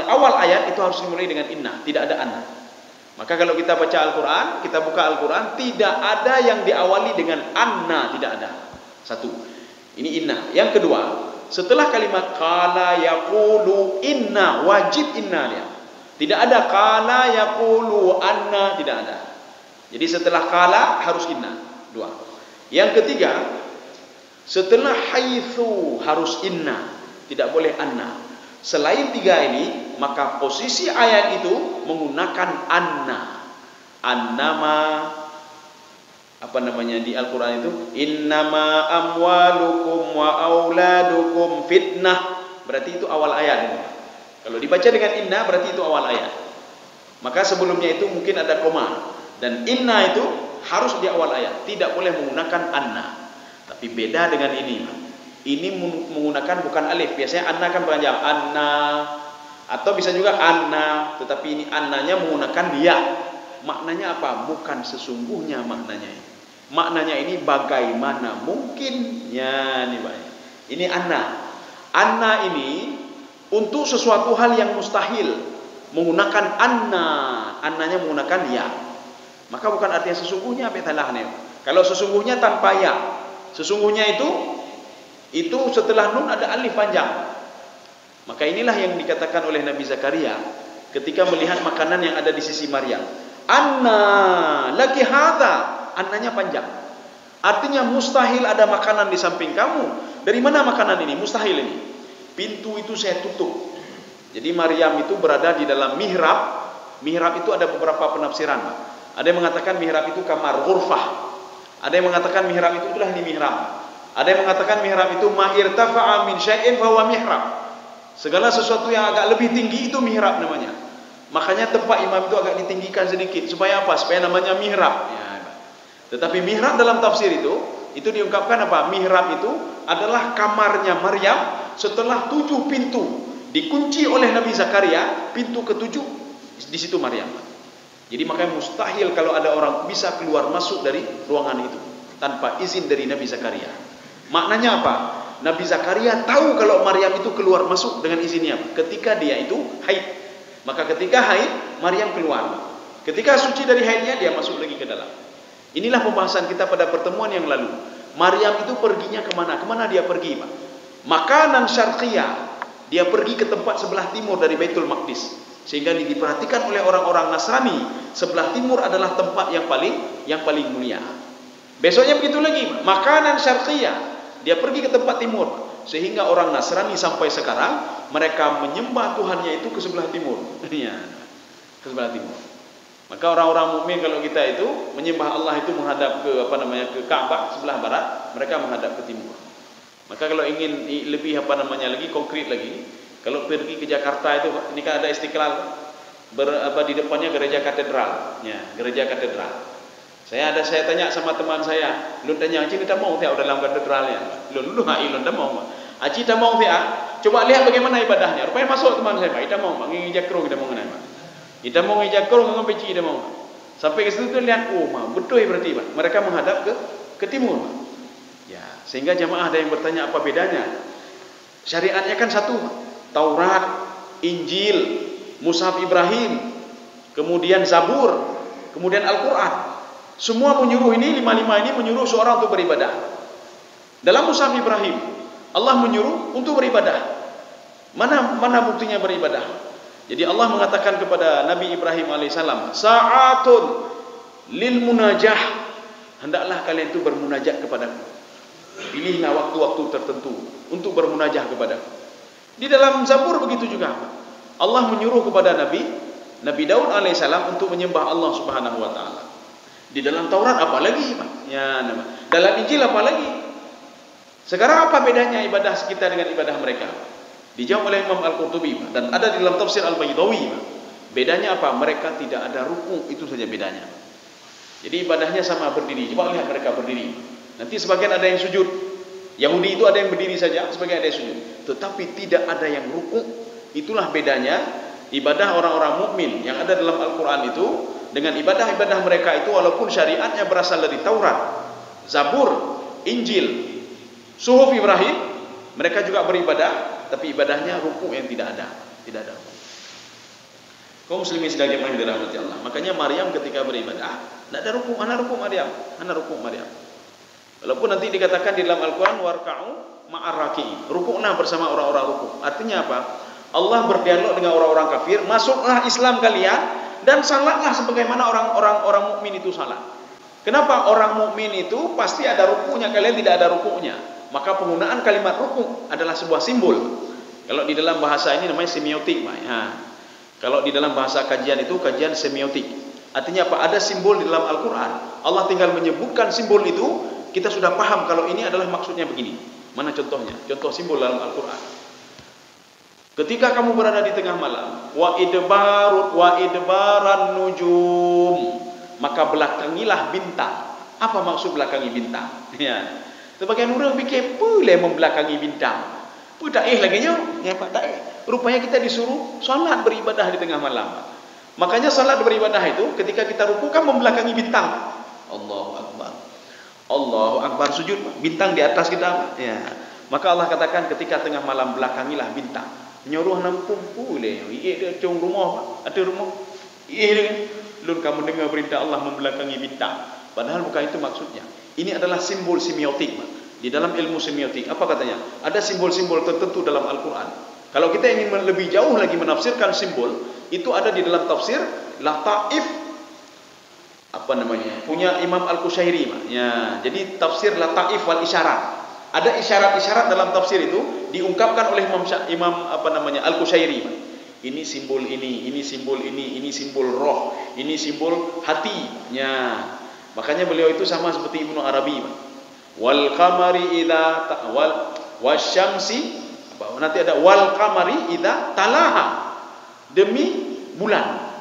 awal ayat itu harus dimulai dengan inna, tidak ada anna. Maka kalau kita baca Al-Quran, kita buka Al-Quran, tidak ada yang diawali dengan anna, tidak ada. Satu, ini inna. Yang kedua, setelah kalimat qala yaqulu inna, wajib inna dia. Tidak ada qala yaqulu anna, tidak ada. Jadi setelah qala harus inna. Dua. Yang ketiga, setelah haitsu harus inna, tidak boleh anna. Selain tiga ini, maka posisi ayat itu menggunakan anna. Annama, apa namanya di Al-Quran itu? Innama amwalukum wa auladukum fitnah. Berarti itu awal ayat ini. Kalau dibaca dengan inna berarti itu awal ayat. Maka sebelumnya itu mungkin ada koma. Dan inna itu harus di awal ayat, tidak boleh menggunakan anna. Tapi beda dengan ini. Ini menggunakan bukan alif. Biasanya anna kan panjang, anna, atau bisa juga anna, tetapi ini annanya menggunakan dia. Maknanya apa? Bukan sesungguhnya maknanya. Maknanya ini bagaimana mungkin? Ya, ini Pak. Ini anna. Anna ini untuk sesuatu hal yang mustahil menggunakan anna. Annanya menggunakan ya. Maka bukan artinya sesungguhnya, apa salahnya? Kalau sesungguhnya tanpa ya, sesungguhnya itu setelah nun ada alif panjang. Maka inilah yang dikatakan oleh Nabi Zakaria ketika melihat makanan yang ada di sisi Maryam. Anna laki hadza, annanya panjang. Artinya mustahil ada makanan di samping kamu. Dari mana makanan ini? Mustahil ini. Pintu itu saya tutup. Jadi Maryam itu berada di dalam mihrab. Mihrab itu ada beberapa penafsiran. Ada yang mengatakan mihrab itu kamar ghurfah. Ada yang mengatakan mihrab itu itulah ini mihrab. Ada yang mengatakan mihrab itu ma irtafa'a min syai'in fa huwa mihrab. Segala sesuatu yang agak lebih tinggi itu mihrab namanya. Makanya tempat imam itu agak ditinggikan sedikit. Supaya apa? Supaya namanya mihrab. Ya. Tetapi mihrab dalam tafsir itu diungkapkan apa? Mihrab itu adalah kamarnya Maryam setelah 7 pintu dikunci oleh Nabi Zakaria. Pintu ke-7 di situ Maryam. Jadi makanya mustahil kalau ada orang bisa keluar masuk dari ruangan itu tanpa izin dari Nabi Zakaria. Maknanya apa? Nabi Zakaria tahu kalau Maryam itu keluar masuk dengan izinnya ketika dia itu haid. Maka ketika haid, Maryam keluar. Ketika suci dari haidnya, dia masuk lagi ke dalam. Inilah pembahasan kita pada pertemuan yang lalu. Maryam itu perginya kemana? Kemana dia pergi, Pak? Makanan syarqiyah. Dia pergi ke tempat sebelah timur dari Baitul Maqdis. Sehingga diperhatikan oleh orang-orang Nasrani, sebelah timur adalah tempat yang paling mulia. Besoknya begitu lagi, makanan syarqiyah. Dia pergi ke tempat timur, sehingga orang Nasrani sampai sekarang mereka menyembah Tuhannya itu ke sebelah timur. Ya, ke sebelah timur. Maka orang-orang mukmin kalau kita itu menyembah Allah itu menghadap ke ke Ka'bah sebelah barat, mereka menghadap ke timur. Maka kalau ingin lebih lagi konkret lagi, kalau pergi ke Jakarta itu, ini kan ada Istiqlal, di depannya gereja katedral, ya, gereja katedral. Saya tanya sama teman saya, lu tanya Aci kita mau tidak dalam katedralnya? Lu tak mau. Aci tak mau tidak. Coba lihat bagaimana ibadahnya. Rupanya masuk teman saya, Pak. Kita mau, Pak. Ngijakro kita mau kenapa? Kita mau ngijakro ngomong peci kita mau. Sampai ke situ tu lihat, betul berarti, Pak. Mereka menghadap ke timur, Pak. Ya, sehingga jamaah ada yang bertanya apa bedanya? Syariatnya kan satu, Taurat, Injil, Mushaf Ibrahim, kemudian Zabur, kemudian Al-Quran. Semua menyuruh ini, 5 ini menyuruh seorang untuk beribadah. Dalam Mushaf Ibrahim, Allah menyuruh untuk beribadah. Mana buktinya beribadah? Jadi Allah mengatakan kepada Nabi Ibrahim alaihissalam, sa'atun lil munajah. Hendaklah kalian itu bermunajat kepadaku. Pilihlah waktu-waktu tertentu untuk bermunajah kepadaku. Di dalam Zabur begitu juga. Allah menyuruh kepada Nabi Daud alaihissalam untuk menyembah Allah Subhanahu wa taala. Di dalam Taurat apa lagi, Pak? Ya, dalam Injil apa lagi? Sekarang apa bedanya ibadah kita dengan ibadah mereka? Dijawab oleh Imam Al-Qurtubi, Pak, dan ada di dalam tafsir Al-Baydawi, Pak. Bedanya apa? Mereka tidak ada ruku, itu saja bedanya. Jadi ibadahnya sama berdiri. Coba lihat mereka berdiri. Nanti sebagian ada yang sujud. Yahudi itu ada yang berdiri saja, sebagian ada yang sujud. Tetapi tidak ada yang ruku. Itulah bedanya ibadah orang-orang mukmin yang ada dalam Al-Quran itu dengan ibadah-ibadah mereka itu, walaupun syariatnya berasal dari Taurat, Zabur, Injil, Suhuf Ibrahim, mereka juga beribadah, tapi ibadahnya ruku yang tidak ada. Kaum muslimin sekalian yang dirahmati Allah. Makanya Maryam ketika beribadah, tidak ada ruku, ana ruku Maryam. Walaupun nanti dikatakan di dalam Al-Quran, warka'u ma'arraki'in, ruku'na bersama orang-orang ruku. Artinya apa? Allah berdialog dengan orang-orang kafir, masuklah Islam kalian, dan salatlah sebagaimana orang mukmin itu salat. Kenapa? Orang mukmin itu pasti ada rukunya, kalian tidak ada rukunya. Maka penggunaan kalimat ruku adalah sebuah simbol. Kalau di dalam bahasa ini namanya semiotik, Pak. Ya. Kalau di dalam bahasa kajian itu kajian semiotik. Artinya apa? Ada simbol di dalam Al-Quran. Allah tinggal menyebutkan simbol itu, kita sudah paham kalau ini adalah maksudnya begini. Mana contohnya? Contoh simbol dalam Al-Quran. Ketika kamu berada di tengah malam, wa idbaran nujum, maka belakangilah bintang. Apa maksud belakangi bintang? Ya. Sebagian orang fikir boleh membelakangi bintang. Taih lagi nyo, ya Pak, taih. Rupanya kita disuruh salat beribadah di tengah malam. Makanya salat beribadah itu ketika kita ruku kan membelakangi bintang. Allahu Akbar. Allahu Akbar, sujud, bintang di atas kita. Ya. Maka Allah katakan ketika tengah malam belakangilah bintang. Nyuruh nampung boleh. Dia cung rumah, Pak. Ada rumah. Lun kamu dengar perintah Allah membelakangi bintang. Padahal bukan itu maksudnya. Ini adalah simbol semiotik, Pak. Di dalam ilmu semiotik, apa katanya? Ada simbol-simbol tertentu dalam Al-Quran. Kalau kita ingin lebih jauh lagi menafsirkan simbol, itu ada di dalam tafsir Lataif, punya Imam Al-Qushairi, Pak. Ya, jadi tafsir Lataif wal Isyarat. Ada isyarat-isyarat dalam tafsir itu diungkapkan oleh Imam Al-Qushairi. Ini simbol ini simbol ini simbol roh, ini simbol hatinya. Makanya beliau itu sama seperti Ibnu Arabi. Wal qamari idza wasyamsi Bahwa nanti ada wal qamari idza talaha, demi bulan.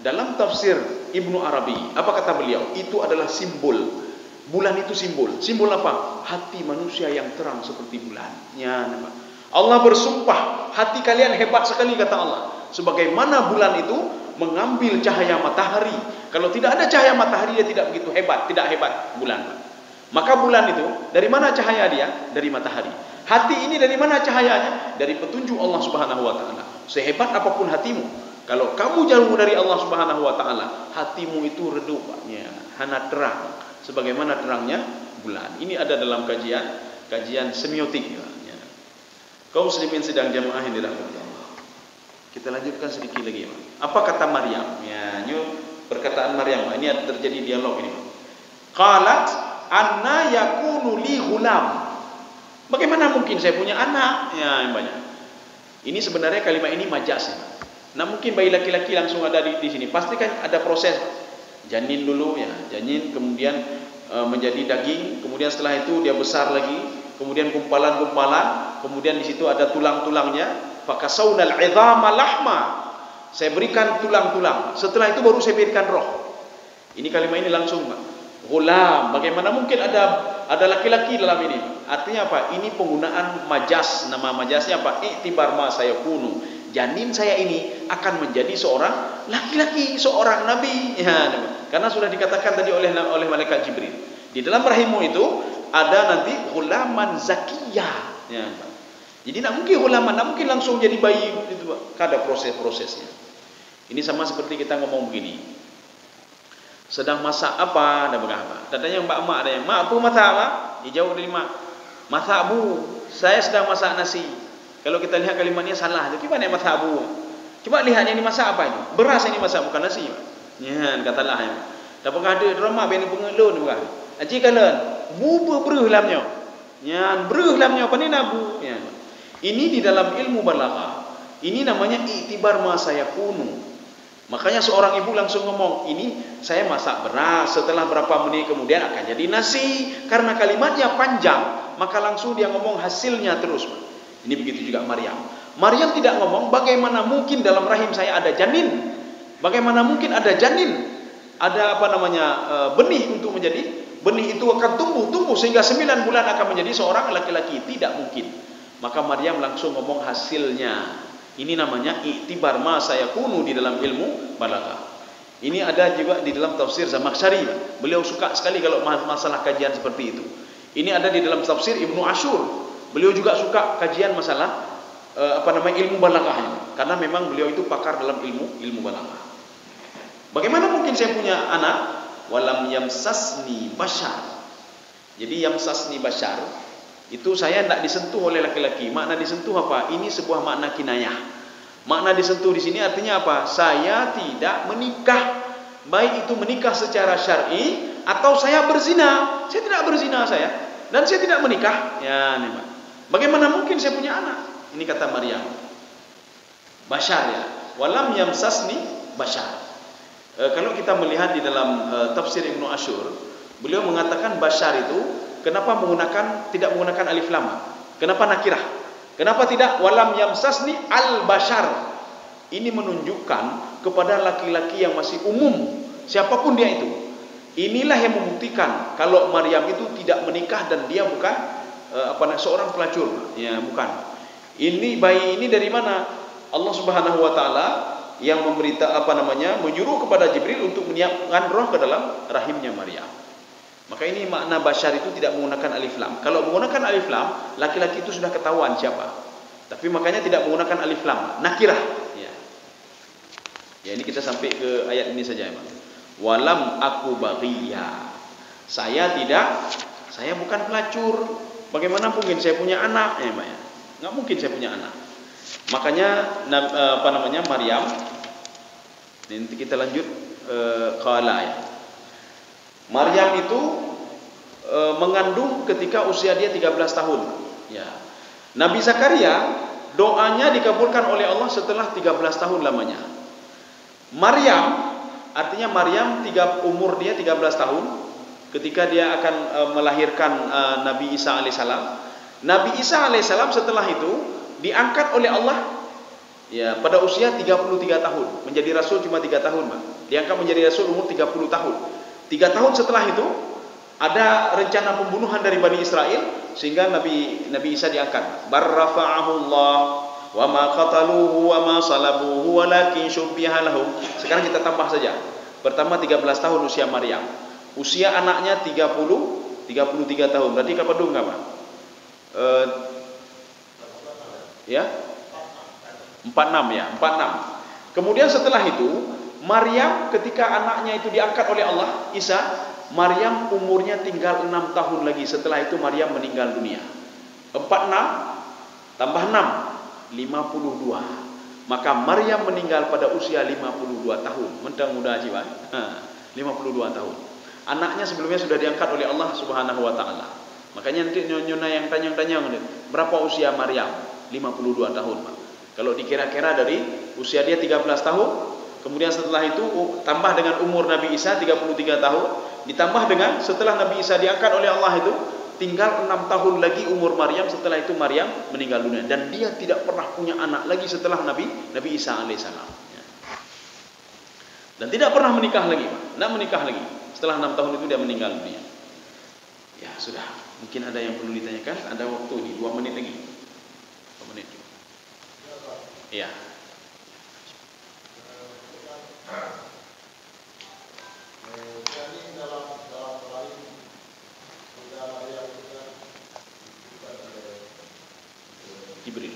Dalam tafsir Ibnu Arabi, apa kata beliau? Itu adalah simbol. Bulan itu simbol. Simbol apa? Hati manusia yang terang seperti bulan. Ya, nampak. Allah bersumpah, hati kalian hebat sekali kata Allah. Sebagaimana bulan itu mengambil cahaya matahari. Kalau tidak ada cahaya matahari, dia tidak begitu hebat. Tidak hebat bulan. Maka bulan itu, dari mana cahaya dia? Dari matahari. Hati ini dari mana cahayanya? Dari petunjuk Allah Subhanahu wa taala. Sehebat apapun hatimu, kalau kamu jauh dari Allah Subhanahu wa taala, hatimu itu redup, ya, hana terang sebagaimana terangnya bulan. Ini ada dalam kajian semiotik, ya. Kaum muslimin sedang jamaah yang dirahmati Allah. Kita lanjutkan sedikit lagi, ya. Apa kata Maryam? Ya, ini perkataan Maryam. Ini terjadi dialog ini. Qalat anna yakunu li ghulam. Bagaimana mungkin saya punya anak? Ya, yang banyak. Ini sebenarnya kalimat ini majaz, ya. Nah, mungkin bayi laki-laki langsung ada di sini. Pasti kan ada proses janin dulu, ya, janin kemudian menjadi daging, kemudian setelah itu dia besar lagi, kemudian gumpalan-gumpalan, kemudian di situ ada tulang-tulangnya. Fakasawnal 'idhama lahma. Saya berikan tulang-tulang. Setelah itu baru saya berikan roh. Ini kalimat ini langsung, Pak. Ghulam. Bagaimana mungkin ada laki-laki dalam ini? Artinya apa? Ini penggunaan majaz. Nama majaznya apa? I'tibar ma sayakunu. Janin saya ini akan menjadi seorang laki-laki, seorang nabi. Ya, karena sudah dikatakan tadi oleh malaikat Jibril. Di dalam rahimmu itu ada nanti ghulaman zakiyah. Ya. Jadi nak mungkin ghulaman, nak mungkin langsung jadi bayi itu, ada proses-prosesnya. Ini sama seperti kita ngomong begini. Sedang masak apa? Ada berapa? Tanya mbak-mak ada yang, "Mak, apa masak, Mak?" Dia jawab dari mak, "Masak, Bu. Saya sedang masak nasi." Kalau kita lihat kalimatnya salah. Gimana yang masak, Bu? Coba lihat ini masak apa ini? Beras ini masak, bukan nasi. Ya, katalah ya. Dapat ada drama bini pengelun bukan? Aji kalian, bu beruh lamnya. Ya, beruh lamnya apa ni nabu? Ya. Ini di dalam ilmu balaghah. Ini namanya i'tibar ma sayakunu. Makanya seorang ibu langsung ngomong, ini saya masak beras, setelah berapa menit kemudian akan jadi nasi. Karena kalimatnya panjang, maka langsung dia ngomong hasilnya terus. Ini begitu juga Maryam. Maryam tidak ngomong bagaimana mungkin dalam rahim saya ada janin. Bagaimana mungkin ada janin? Ada benih untuk menjadi, benih itu akan tumbuh sehingga 9 bulan akan menjadi seorang laki-laki. Tidak mungkin. Maka Maryam langsung ngomong hasilnya. Ini namanya i'tibar ma sayakunu di dalam ilmu balaghah. Ini ada juga di dalam tafsir Zamakhsyari. Beliau suka sekali kalau masalah kajian seperti itu. Ini ada di dalam tafsir Ibnu Ashur. Beliau juga suka kajian masalah ilmu balaghah. Karena memang beliau itu pakar dalam ilmu balaghah. Bagaimana mungkin saya punya anak? Walam yamsasni bashar. Jadi yamsasni bashar itu saya tidak disentuh oleh laki-laki. Makna disentuh apa? Ini sebuah makna kinayah. Makna disentuh di sini artinya apa? Saya tidak menikah. Baik itu menikah secara syar'i atau saya berzina. Saya tidak berzina saya. Dan saya tidak menikah. Ya, nih, Pak. Bagaimana mungkin saya punya anak? Ini kata Maryam. Bashar, ya. Walam yamsasni bashar. Kalau kita melihat di dalam tafsir Ibnu Ashur, beliau mengatakan bashar itu kenapa tidak menggunakan alif lam? Kenapa nakirah? Kenapa tidak walam yamsasni al-bashar? Ini menunjukkan kepada laki-laki yang masih umum, siapapun dia itu. Inilah yang membuktikan kalau Maryam itu tidak menikah dan dia bukan seorang pelacur. Ya, bukan. Ini bayi ini dari mana? Allah Subhanahu wa taala yang menyuruh kepada Jibril untuk menyiapkan roh ke dalam rahimnya Maryam. Maka ini makna bashar itu tidak menggunakan alif lam. Kalau menggunakan alif lam, laki-laki itu sudah ketahuan siapa. Tapi makanya tidak menggunakan alif lam, nakirah. Ya. Ya, ini kita sampai ke ayat ini saja, Pak. Walam aku baghiyya. Saya bukan pelacur. Bagaimana mungkin saya punya anak? Ya, Pak, ya. Enggak mungkin saya punya anak. Makanya Maryam. Nanti kita lanjut qala ya. Maryam itu mengandung ketika usia dia 13 tahun. Ya. Nabi Zakaria doanya dikabulkan oleh Allah setelah 13 tahun lamanya. Maryam artinya umur dia 13 tahun ketika dia akan melahirkan Nabi Isa alaihissalam. Nabi Isa alaihissalam setelah itu diangkat oleh Allah ya pada usia 33 tahun. Menjadi rasul cuma 3 tahun, Pak. Diangkat menjadi rasul umur 30 tahun. 3 tahun setelah itu ada rencana pembunuhan dari Bani Israel sehingga Nabi Isa diangkat. Barrafa'ahu Allah wa ma qataluhu wa ma salabuhu walakin syubbiha lahum. Sekarang kita tambah saja. Pertama 13 tahun usia Maryam. Usia anaknya 33 tahun. Berarti kapan dulu enggak, Pak? Ya. 46 ya, 46. Kemudian setelah itu Maryam ketika anaknya itu diangkat oleh Allah, Isa, Maryam umurnya tinggal 6 tahun lagi. Setelah itu Maryam meninggal dunia. 46 tambah 6, 52. Maka Maryam meninggal pada usia 52 tahun. Mentang muda jiwa. 52 tahun. Anaknya sebelumnya sudah diangkat oleh Allah Subhanahu wa taala. Makanya nanti nyonya yang tanya-tanya berapa usia Maryam? 52 tahun, Pak. Kalau dikira-kira dari usia dia 13 tahun, kemudian setelah itu tambah dengan umur Nabi Isa 33 tahun, ditambah dengan setelah Nabi Isa diangkat oleh Allah itu tinggal 6 tahun lagi umur Maryam. Setelah itu Maryam meninggal dunia dan dia tidak pernah punya anak lagi setelah Nabi Isa alaihissalam. Dan tidak pernah menikah lagi, Pak. Tidak menikah lagi. Setelah 6 tahun itu dia meninggal dunia. Ya sudah, mungkin ada yang perlu ditanyakan. Ada waktu ini 2 menit lagi. 2 menit. Iya. Jibril.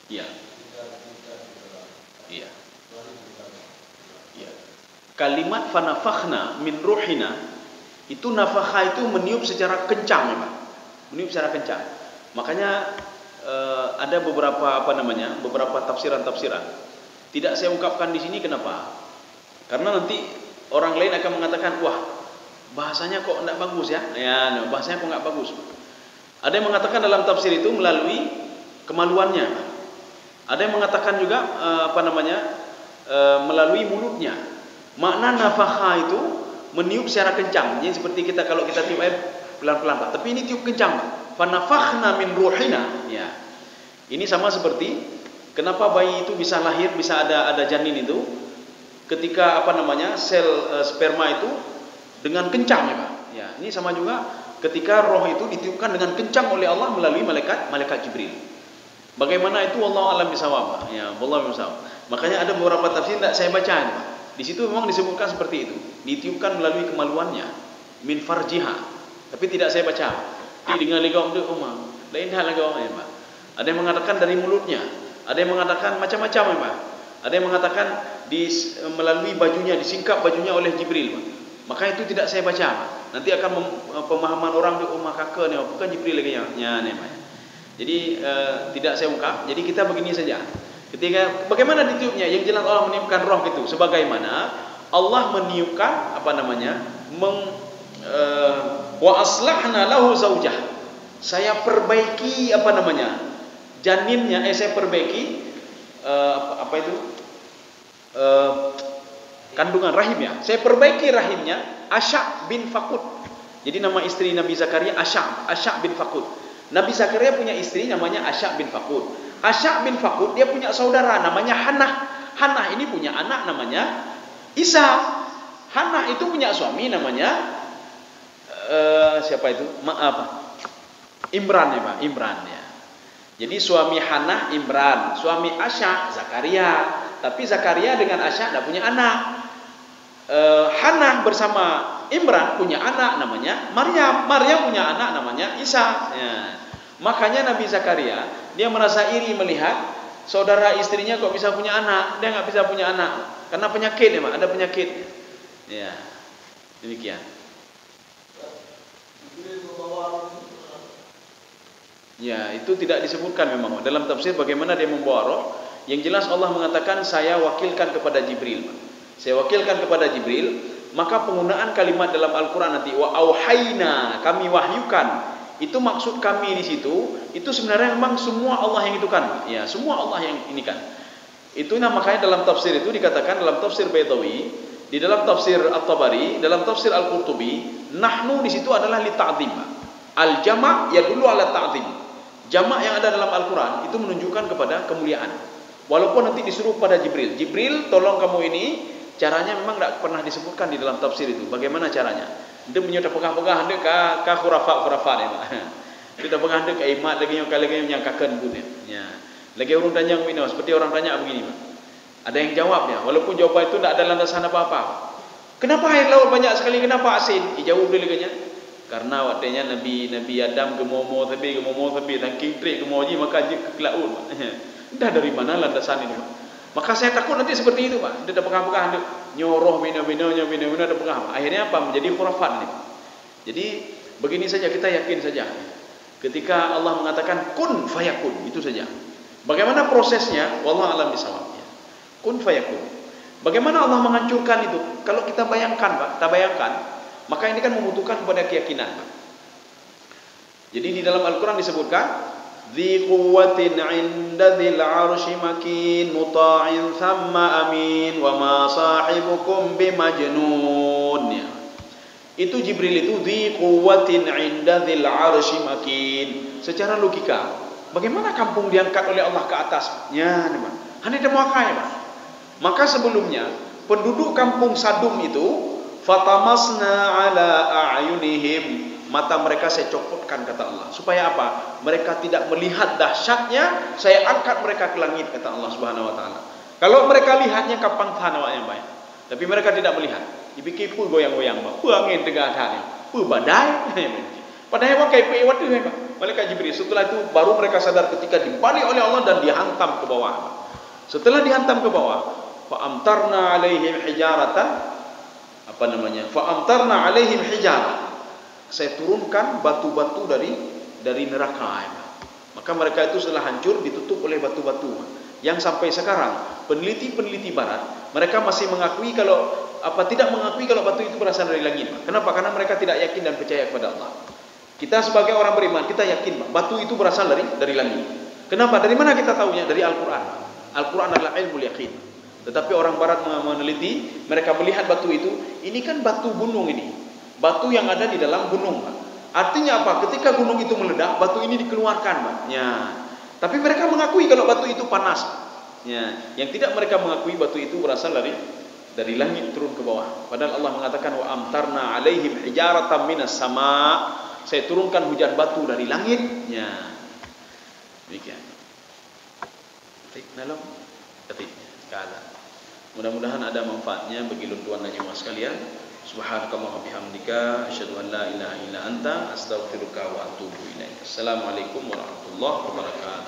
Iya. Iya. Iya. Kalimat fanafakhna min ruhina itu nafakha itu meniup secara kencang, ya, Pak. Meniup secara kencang. Makanya ada beberapa beberapa tafsiran-tafsiran. Tidak saya ungkapkan di sini kenapa? Karena nanti orang lain akan mengatakan, wah bahasanya kok tidak bagus ya? Ya, bahasanya kok nggak bagus. Ada yang mengatakan dalam tafsir itu melalui kemaluannya. Ada yang mengatakan juga melalui mulutnya. Makna nafakha itu meniup secara kencang. Jadi seperti kita kalau kita tiup air pelan-pelan, Pak. Tapi ini tiup kencang, Pak. Fanafakhna min ruhina. Ya. Ini sama seperti kenapa bayi itu bisa lahir, bisa ada janin itu ketika sel sperma itu dengan kencang, ya, Pak. Ya, ini sama juga ketika roh itu ditiupkan dengan kencang oleh Allah melalui malaikat Jibril. Bagaimana itu wallahu alam bisawab. Ya, wallahu bisawab. Makanya ada beberapa tafsir tidak saya baca, Pak. Di situ memang disebutkan seperti itu, ditiupkan melalui kemaluannya, min farjiha. Tapi tidak saya baca. Di dengar legau tu umma, lain hal legau, ya, Pak. Ada yang mengatakan dari mulutnya, ada yang mengatakan macam-macam, ya, Pak. Ada yang mengatakan melalui bajunya, disingkap bajunya oleh Jibril, Pak. Maka itu tidak saya baca, Pak. Nanti akan pemahaman orang di umma kakak ni, bukan Jibril lagi ya, ni, Pak. Jadi tidak saya ungkap. Jadi kita begini saja. Ketika bagaimana ditiupnya? Yang jelas Allah meniupkan roh itu. Sebagaimana Allah meniupkan wa aslahna lahu zaujah. Saya perbaiki janinnya. Saya perbaiki kandungan rahimnya. Saya perbaiki rahimnya Asya' bin Fakud. Jadi nama istri Nabi Zakaria Asya' bin Fakud. Nabi Zakaria punya istri namanya Asya' bin Fakud. Asya' bin Fakud dia punya saudara namanya Hannah. Hannah ini punya anak namanya Isa. Hannah itu punya suami namanya siapa itu? Imran, ya, Pak. Imran, ya. Jadi suami Hannah Imran, suami Asya' Zakaria. Tapi Zakaria dengan Asya' tidak punya anak. Hannah bersama Imran punya anak namanya Maryam. Maryam punya anak namanya Isa. Ya. Makanya Nabi Zakaria dia merasa iri melihat saudara istrinya kok bisa punya anak, dia nggak bisa punya anak karena penyakit, ya, Pak. Ada penyakit. Ya, demikian. Ya, itu tidak disebutkan memang dalam tafsir bagaimana dia membawa roh. Yang jelas Allah mengatakan saya wakilkan kepada Jibril, Pak. Saya wakilkan kepada Jibril. Maka penggunaan kalimat dalam Al-Quran nanti wa auhayna, kami wahyukan. Itu maksud kami di situ, itu sebenarnya memang semua Allah yang itu kan, ya, semua Allah yang ini kan. Itu makanya dalam tafsir itu dikatakan dalam tafsir Baitawi Di dalam tafsir At-Tabari, dalam tafsir Al-Qurtubi, nahnu di situ adalah li ta'zim. Al-jama' yadullu ala ta'zim. Jamak yang ada dalam Al-Quran itu menunjukkan kepada kemuliaan. Walaupun nanti disuruh pada Jibril, Jibril tolong kamu ini, caranya memang tidak pernah disebutkan di dalam tafsir itu. Bagaimana caranya? Dia menyudah pegah-pegah dia ke khurafat ya. Dia dah pegah dia ke imat lagi yang menyangkakan pun ya. Lagi orang tanya begini, seperti orang tanya begini, Pak. Ada yang jawabnya, walaupun jawaban itu tidak ada landasan apa-apa. Kenapa air laut banyak sekali? Kenapa asin? Dijawab dulu katanya. Karena waktunya Nabi Adam gemomo tapi dan kintrik gemoji maka ke laut. Dah dari mana landasan ini, Pak? Maka saya takut nanti seperti itu, Pak. Dia dah pegah-pegah dia nyoroh bina-bina dah pegah. Akhirnya apa? Menjadi khurafat ini. Jadi begini saja, kita yakin saja. Ketika Allah mengatakan kun fayakun, itu saja. Bagaimana prosesnya? Wallahu a'lam bishawab. Kun fayakun. Bagaimana Allah menghancurkan itu? Kalau kita bayangkan, Pak, kita bayangkan, maka ini kan membutuhkan kepada keyakinan, Pak. Jadi di dalam Al-Quran disebutkan dzi quwwatin 'inda dzil 'arsy makin muta'in thamma amin wa ma sahibukum bimajnun. Ya. Itu Jibril itu dzi quwwatin 'inda dzil 'arsy makin. Secara logika, bagaimana kampung diangkat oleh Allah ke atas? Ya, Pak. Hanya demakai, Pak. Maka sebelumnya penduduk kampung Sadum itu fatamasna ala a'yunihim, mata mereka saya copotkan kata Allah. Supaya apa? Mereka tidak melihat dahsyatnya, saya angkat mereka ke langit kata Allah Subhanahu wa taala. Kalau mereka lihatnya kapang tanah yang baik. Tapi mereka tidak melihat. Dipikir pu goyang-goyang, Pak. Pu angin tengah tanah. Pu badai. Padahal pakai pu waktu ini, Pak. Malaikat Jibril. Setelah itu baru mereka sadar ketika dibalik oleh Allah dan dihantam ke bawah, Pak. Setelah dihantam ke bawah, fa amtarna alaihim hijaratan, apa namanya? Fa amtarna alaihim hijarah. Saya turunkan batu-batu dari neraka. Maka mereka itu setelah hancur ditutup oleh batu-batu. Yang sampai sekarang peneliti-peneliti barat mereka masih mengakui tidak mengakui kalau batu itu berasal dari langit. Kenapa? Karena mereka tidak yakin dan percaya kepada Allah. Kita sebagai orang beriman kita yakin, batu itu berasal dari langit. Kenapa? Dari mana kita tahunya? Dari Al-Quran. Al-Quran adalah ilmu yakin. Tetapi orang barat meneliti, mereka melihat batu itu, ini kan batu gunung ini. Batu yang ada di dalam gunung, Pak. Artinya apa? Ketika gunung itu meledak, batu ini dikeluarkan, Pak. Ya. Tapi mereka mengakui kalau batu itu panas. Ya. Yang tidak mereka mengakui batu itu berasal dari langit turun ke bawah. Padahal Allah mengatakan wa amtarna alaihim hijaratan minas sama. Saya turunkan hujan batu dari langit. Ya. Demikian. Baik, dalam ketiknya. Mudah-mudahan ada manfaatnya bagi luntuan dan jemaah sekalian. Subhanakallah wa bihamdika asyhadu an la ilaha illa anta astaghfiruka wa atubu ilaik. Assalamualaikum warahmatullahi wabarakatuh.